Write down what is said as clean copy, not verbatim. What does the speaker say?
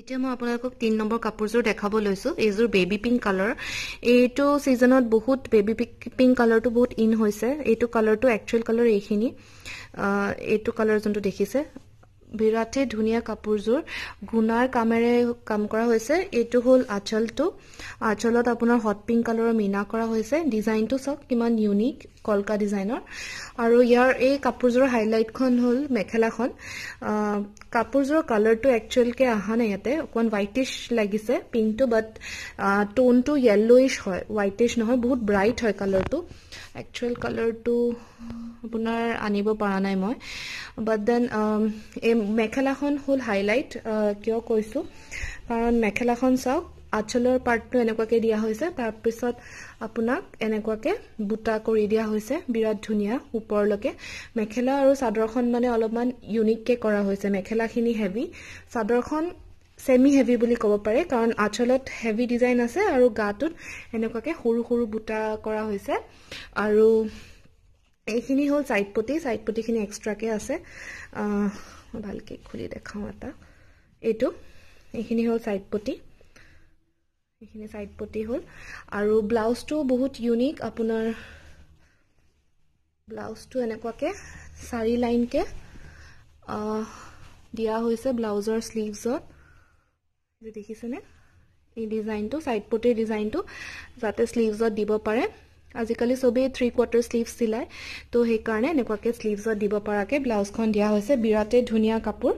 এতিয়া মই আপোনালোকক 3 নম্বৰ কাপোৰযোৰ দেখাব লৈছো এইযোৰ বেবি পিংক কালাৰ এইটো সিজনত বহুত বেবি পিংক কালাৰটো বহুত ইন হৈছে এইটো কালাৰটো একচুয়াল কালাৰ এইখিনি এইটো কালাৰ যোনটো দেখিছে বিৰাটে ধুনিয়া কাপোৰযোৰ গুনাৰ কামেৰে কাম কৰা হৈছে এইটো হল আঁচলত আপোনাৰ হট পিংক কালাৰৰ মিনা কৰা হৈছে ডিজাইনটো সব কিমান ইউনিক কলকা ডিজাইনৰ আৰু ইয়াৰ এই কাপোৰযোৰৰ হাইলাইটখন হল মেখেলাখন কাপোৰযোৰৰ কালাৰটো একচুয়াল কে আহা নাই ইয়াতে অকন হোৱাইটিশ লাগিছে পিংকটো বাট টোনটো ইয়েলোইশ হয় হোৱাইটিশ নহয় বহুত ব্ৰাইট হয় কালাৰটো একচুয়াল কালাৰটো আপোনাৰ আনিব পৰা নাই মই বাট দেন এই মেখেলাখন হল হাইলাইট কিয় কৈছো কাৰণ মেখেলাখন চাওক আঁচলৰ পাৰ্টটো এনেকুৱাকে দিয়া হৈছে তাৰ পিছত আপোনাক এনেকুৱাকে বুটা কৰি দিয়া হৈছে বিৰাট ধুনিয়া ওপৰলৈকে মেখেলা আৰু চাদৰখন মানে অলপমান ইউনিক কে কৰা হৈছে মেখেলাখিনি হেভি চাদৰখন সেমি হেভি বুলি ক'ব পাৰে কাৰণ আঁচলত হেভি ডিজাইন আছে আৰু গাটোত এনেকুৱাকে সৰু সৰু বুটা কৰা হৈছে আৰু এইখিনি হল সাইড পটিখিনি এক্সট্ৰাকে আছে ভালকে খুলি দেখাও এটা এইখিনি হল সাইড পটি এইখিনি সাইড পটি হল আৰু ব্লাউজটো বহুত ইউনিক আপোনাৰ ব্লাউজটো এনেকুৱাকে 4 লাইন কে দিয়া হৈছে ব্লাউজৰ স্লিভছত যে দেখিছেনে এই ডিজাইনটো সাইড পটিৰ ডিজাইনটো যাতে স্লিভছত দিব পাৰে আজিকালি সবে 3/4 স্লিভছ দিলাই তো সেই কাৰণে এনেকুৱাকে স্লিভছত দিব পৰাকে ব্লাউজখন দিয়া হৈছে বিৰাটে ধুনিয়া কাপোৰ